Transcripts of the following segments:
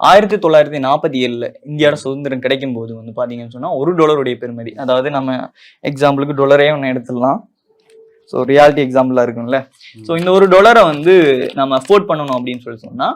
1947 இந்தியாவோட சுதந்திரம் கிடைக்கும் போது வந்து பாத்தீங்கன்னு சொன்னா $1 பெருமதி, அதாவது நம்ம எக்ஸாம்பிளுக்கு டாலரே ஒன்று எடுத்துடலாம். ஸோ ரியாலிட்டி எக்ஸாம்பிளா இருக்கும்ல. ஸோ இந்த $1 வந்து நம்ம அஃபோர்ட் பண்ணணும் அப்படின்னு சொன்னா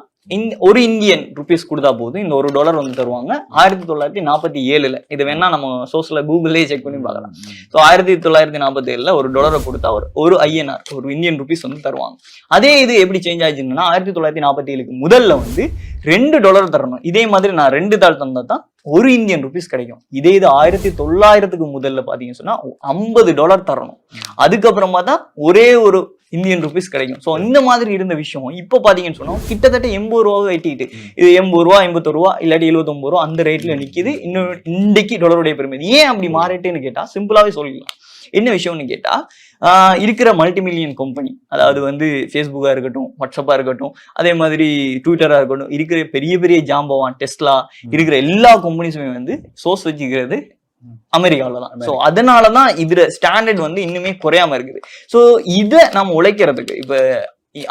ஒரு இந்தியன் ருபீஸ் கொடுத்தா போதும் இந்த $1 வந்து தருவாங்க 1947. இது வேணா நம்ம சோர்ஸ்ல கூகுள்லேயே செக் பண்ணி பார்க்கலாம். ஸோ 1947 $1 கொடுத்தா ஒரு INR ஒரு இந்தியன் ருபீஸ் வந்து தருவாங்க. அதே இது எப்படி சேஞ்ச் ஆச்சுன்னா 1947 முதல்ல வந்து $2 தரணும். இதே மாதிரி நான் 2 தாள் தந்தா தான் ஒரு இந்தியன் ருபீஸ் கிடைக்கும். இதே இது 1900 முதல்ல பாத்தீங்கன்னு சொன்னா $50 தரணும். அதுக்கப்புறமா தான் ஒரே ஒரு இந்தியன் ருபீஸ் கிடைக்கும். ஸோ இந்த மாதிரி இருந்த விஷயம் இப்போ பாத்தீங்கன்னு சொன்னா கிட்டத்தட்ட $80 வெட்டிட்டு இது $80, $51 இல்லாட்டி $79 அந்த ரேட்ல நிக்குது. இன்னும் இன்றைக்கு டாலருடைய பெருமை ஏன் அப்படி மாறிட்டேன்னு கேட்டா சிம்பிளாவே சொல்லிடலாம். என்ன விஷயம்னு கேட்டா இருக்கிற மல்டிமில்லியன் கம்பெனி, அதாவது வந்து ஃபேஸ்புக்கா இருக்கட்டும், வாட்ஸ்அப்பா இருக்கட்டும், அதே மாதிரி ட்விட்டரா இருக்கட்டும், இருக்கிற பெரிய பெரிய ஜாம்பவான் டெஸ்லா இருக்கிற எல்லா கம்பெனிஸுமே வந்து சோர்ஸ் வச்சுக்கிறது அமெரிக்காவில தான். ஸோ அதனாலதான் இதுல ஸ்டாண்டர்ட் வந்து இன்னுமே குறையாம இருக்குது. ஸோ இதை நம்ம உழைக்கிறதுக்கு இப்ப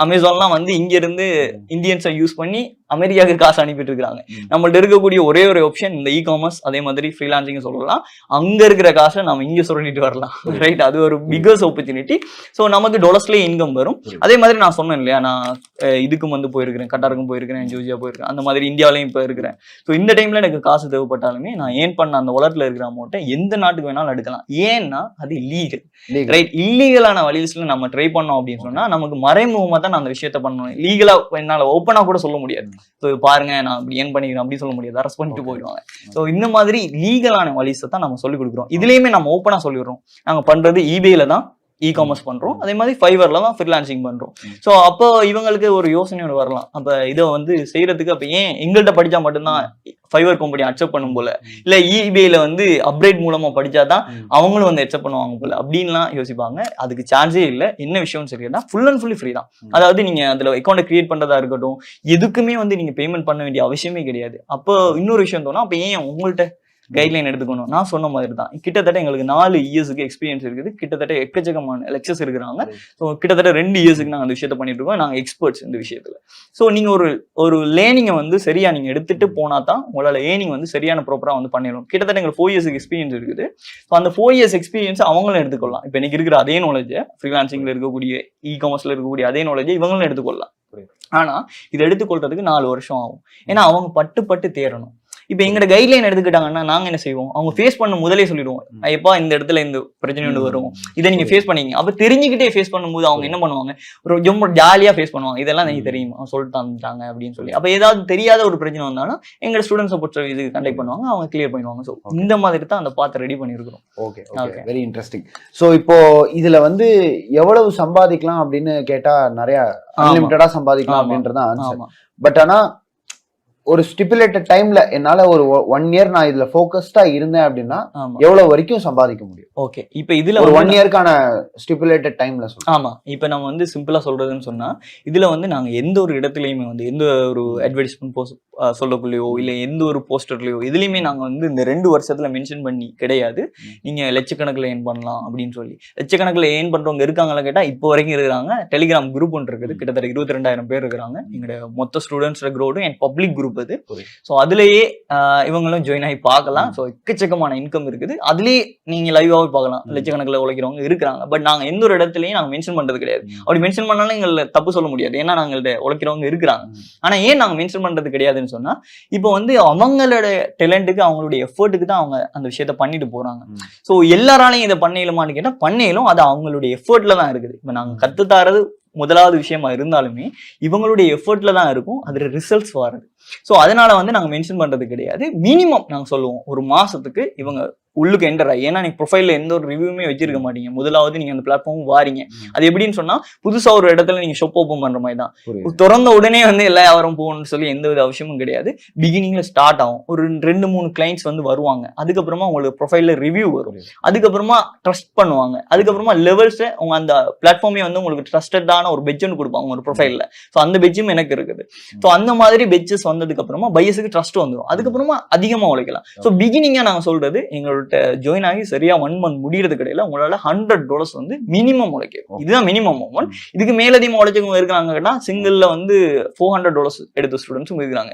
அமேசான்லாம் வந்து இங்க இருந்து இந்தியன்ஸை யூஸ் பண்ணி அமெரிக்காவுக்கு காசு அனுப்பிட்டு இருக்காங்க. நம்மள்ட்ட இருக்கக்கூடிய ஒரே ஒரு ஆப்ஷன் இந்த காமர்ஸ், அதே மாதிரி ஃப்ரீலான்சிங் சொல்லலாம். அங்க இருக்கிற காசை நம்ம இங்க சொல்லிட்டு வரலாம், ரைட்? அது ஒரு பிகஸ்ட் ஆப்பர்ச்சுனிட்டி. ஸோ நமக்கு டாலர்ஸ்லேயே இன்கம் வரும். அதே மாதிரி நான் சொன்னேன் இல்லையா, நான் இதுக்கும் வந்து போயிருக்கிறேன், கட்டாருக்கும் போயிருக்கிறேன், ஜோர்ஜியா போயிருக்கேன், அந்த மாதிரி இந்தியாவிலையும் இப்போ இருக்கிறேன். ஸோ இந்த டைம்ல எனக்கு காசு தேவைப்பட்டாலுமே நான் ஏன் பண்ண அந்த உலகத்துல இருக்கிற அமௌண்ட்டை எந்த நாட்டுக்கு வேணாலும் எடுக்கலாம். ஏன்னா அது லீகல், ரைட்? இல்லீகலான வழியில நம்ம ட்ரை பண்ணோம் அப்படின்னு சொன்னா நமக்கு மறைமுகமா தான் நான் அந்த விஷயத்த பண்ணணும். லீகலா என்னால ஓப்பனா கூட சொல்ல முடியாது. ஸோ பாருங்க நான் அப்படி ஏன் பண்ணிக்கிறேன் அப்படி சொல்ல முடியாது, அரெஸ்ட் பண்ணிட்டு போயிடுவாங்க. ஸோ இந்த மாதிரி லீகலான வழிஸை தான் நம்ம சொல்லிக் கொடுக்குறோம். இதுலயுமே நம்ம ஓப்பனா சொல்லிடுறோம். நாங்க பண்றது eBayல தான் காமர்ஸ் பண்றோம், அதே மாதிரி ஃபைவர்ல தான் ஃப்ரீலான்சிங் பண்றோம். ஸோ அப்போ இவங்களுக்கு ஒரு யோசனை வரலாம், அப்ப இதை வந்து செய்யறதுக்கு அப்ப ஏன் எங்கள்கிட்ட படிச்சா மட்டும்தான் ஃபைவர் கம்பெனி அக்செப்ட் பண்ணும் போல, இல்ல eBayல வந்து அப்டேட் மூலமா படிச்சாதான் அவங்களும் வந்து அக்செப்ட் பண்ணுவாங்க போல அப்படின்லாம் யோசிப்பாங்க. அதுக்கு சான்ஸே இல்லை. என்ன விஷயம் சரியா ஃபுல் அண்ட் ஃபுல்லி ஃப்ரீ தான். அதாவது நீங்க அதுல அக்கௌண்ட் கிரியேட் பண்றதா இருக்கட்டும், எதுக்குமே வந்து நீங்க பேமெண்ட் பண்ண வேண்டிய அவசியமே கிடையாது. அப்போ இன்னொரு விஷயம் தோணும், அப்ப ஏன் உங்கள்கிட்ட கைட்லைன் எடுத்துக்கணும்? நான் சொன்ன மாதிரி தான் கிட்டத்தட்ட எங்களுக்கு 4 இயர்ஸுக்கு எக்ஸ்பீரியன்ஸ் இருக்குது. கிட்டத்தட்ட எக்கச்சக்கமான லெக்சர்ஸ் இருக்கிறாங்க. ஸோ கிட்டத்தட்ட 2 இயர்ஸுக்கு நாங்கள் அந்த விஷயத்த பண்ணிட்டு இருக்கோம். நாங்கள் எக்ஸ்பர்ட்ஸ் இந்த விஷயத்துல. ஸோ நீங்க ஒரு லேர்னிங்கை வந்து சரியா நீங்க எடுத்துட்டு போனா தான் உங்களால ஏர்னிங் வந்து சரியான ப்ராப்பரா வந்து பண்ணிடணும். கிட்டத்தட்ட எங்களுக்கு 4 இயர்ஸுக்கு எக்ஸ்பீரியன்ஸ் இருக்குது. ஸோ அந்த 4 இயர்ஸ் எக்ஸ்பீரியன்ஸ் அவங்களும் எடுத்துக்கொள்ளலாம். இப்போ இன்னைக்கு இருக்கிற அதே நாலேஜ் ஃப்ரீலான்சிங்ல இருக்கக்கூடிய காமர்ஸ்ல இருக்கக்கூடிய அதே நாலேஜ் இவங்களும் எடுத்துக்கொள்ளலாம். ஆனா இதை எடுத்துக்கொள்றதுக்கு 4 வருஷம் ஆகும். ஏன்னா அவங்க பட்டு தேரணும். இப்ப எங்கட கைட்லைன் எடுத்துக்கிட்டாங்கன்னா நாங்க என்ன செய்வோம், அவங்க ஃபேஸ் பண்ண முதலே சொல்லிடுவோம், எப்பா இந்த இடத்துல இந்த பிரச்சனை ஒன்று வரும், இதை நீங்க ஃபேஸ் பண்ணீங்க. அப்ப தெரிஞ்சுக்கிட்டே ஃபேஸ் பண்ணும்போது அவங்க என்ன பண்ணுவாங்க, ரொம்ப ஜாலியா ஃபேஸ் பண்ணுவாங்க. இதெல்லாம் நீங்க தெரியுமா சொல்லிட்டு வந்துட்டாங்க அப்படின்னு சொல்லி. அப்ப ஏதாவது தெரியாத ஒரு பிரச்சனை வந்தாலும் எங்க ஸ்டூடெண்ட் சப்போர்ட் இது கண்டக்ட் பண்ணுவாங்க, அவங்க கிளியர் பண்ணுவாங்க. ஸோ இந்த மாதிரி தான் அந்த பாத்தை ரெடி பண்ணிருக்கிறோம். Okay, very interesting. ஸோ இப்போ இதுல வந்து எவ்வளவு சம்பாதிக்கலாம் அப்படின்னு கேட்டா நிறைய அன்லிமிட்டடா சம்பாதிக்கலாம் அப்படின்றதான் ஆன்சர். பட் ஆனா ஒரு ஸ்டிபுலேட்டட் டைம்ல என்னால ஒரு 1 இயர் நான் இதுல ஃபோக்கஸ்டா இருந்தேன் அப்படின்னா எவ்வளவு வரைக்கும் சம்பாதிக்க முடியும்? ஓகே, இப்ப இதுல ஒரு 1 இயர்க்கான ஸ்டிபுலேட்டட் டைம்ல சொல்றேன். ஆமா, இப்ப நம்ம வந்து சிம்பிளா சொல்றதுன்னு சொன்னா இதுல வந்து நாங்க எந்த ஒரு இடத்துலயுமே வந்து எந்த ஒரு அட்வர்டைஸ்மெண்ட் போஸ்ட் சொல்லக்குள்ளயோ இல்ல எந்த ஒரு போஸ்டர்லயோ இதுலயுமே நாங்க வந்து இந்த 2 வருஷத்துல மென்ஷன் பண்ணி கிடையாது நீங்க லட்சக்கணக்கில் ஏர்ன் பண்ணலாம் அப்படின்னு சொல்லி. லட்சக்கணக்கில் ஏர்ன் பண்றவங்க இருக்காங்களா கேட்டா இப்போ வரைக்கும் இருக்கிறாங்க. டெலிகிராம் குரூப் ஒன்று இருக்குது, கிட்டத்தட்ட 22,000 பேர் இருக்கிறாங்க. எங்களோட மொத்த students group and public group அது. ஸோ அதுலயே இவங்களும் ஜாயின் ஆகி பார்க்கலாம். ஸோ எக்கச்சக்கமான இன்கம் இருக்குது. அதுலயே நீங்க லைவாவே பார்க்கலாம். லட்சக்கணக்கில் உழைக்கிறவங்க இருக்கிறாங்க. பட் நாங்க எந்த ஒரு இடத்துலயும் நாங்க மென்ஷன் பண்றது கிடையாது. அப்படி மென்ஷன் பண்ணாலும் எங்களை தப்பு சொல்ல முடியாது, ஏன்னா நாங்கள்ட்ட உழைக்கிறவங்க இருக்கிறாங்க. ஆனா ஏன் நாங்க மென்ஷன் பண்றது கிடையாதுன்னு சொன்னா இப்போ வந்து அவங்களோட டேலண்ட்டுக்கு அவங்களுடைய எஃபர்ட்டுக்கு தான் அவங்க அந்த விஷயத்த பண்ணிட்டு போறாங்க. ஸோ எல்லாராலையும் இதை பண்ணலுமான்னு கேட்டா பண்ணலும் அது அவங்களுடைய எஃபர்ட்ல தான் இருக்குது. இப்போ நாங்க கத்துத்தாரது முதலாவது விஷயமா இருந்தாலுமே இவங்களுடைய எஃபர்ட்ல தான் இருக்கும் அதுல ரிசல்ட்ஸ் வர்றது. ஸோ அதனால வந்து நாங்க மென்ஷன் பண்றது கிடையாது. மினிமம் நாங்க சொல்லுவோம் ஒரு மாசத்துக்கு இவங்க உள்ளுக்கு என்டர் ஆகி, ஏன்னா நீங்க ப்ரொஃபைல்ல எந்த ஒரு ரிவ்யூமே வச்சிருக்க மாட்டீங்க. முதலாவது நீங்க அந்த பிளாட்ஃபார்ம் வாரீங்க. அது எப்படின்னு சொன்னா புதுசா ஒரு இடத்துல நீங்க ஷாப் ஓப்பன் பண்ற மாதிரி தான். திறந்த உடனே வந்து எல்லா வியாபாரம் போகணும்னு சொல்லி எந்த வித அவசியமும் கிடையாது. பிகினிங்ல ஸ்டார்ட் ஆகும். ஒரு 2-3 கிளைண்ட்ஸ் வந்து வருவாங்க. அதுக்கப்புறமா உங்களுக்கு ப்ரொஃபைல்ல ரிவ்யூ வரும். அதுக்கப்புறமா ட்ரஸ்ட் பண்ணுவாங்க. அதுக்கப்புறமா லெவல்ஸ் உங்க அந்த பிளாட்ஃபார்மே வந்து உங்களுக்கு ட்ரஸ்டடான ஒரு பெட்ச் ஒன்று கொடுப்பாங்க ஒரு ப்ரொஃபைல்ல. ஸோ அந்த பெட்சும் எனக்கு இருக்குது. ஸோ அந்த மாதிரி பெட்சஸ் வந்ததுக்கு அப்புறமா பையஸுக்கு ட்ரஸ்ட் வந்துடும். அதுக்கப்புறமா அதிகமா உழைக்கலாம். ஸோ பிகினிங்கா நாங்க சொல்றது எங்களோட ஜாயின் ஆகி சரியா 1 மந்த் முடியறது கிடையாது. உங்களால $100 வந்து மினிமம் உழைக்கும். இதுதான் மினிமம் அமௌண்ட். இதுக்கு மேலதிகமா உழைச்சவங்க இருக்காங்க கேட்டா சிங்கிள்ல வந்து $400 எடுத்த ஸ்டூடெண்ட்ஸும் இருக்கிறாங்க.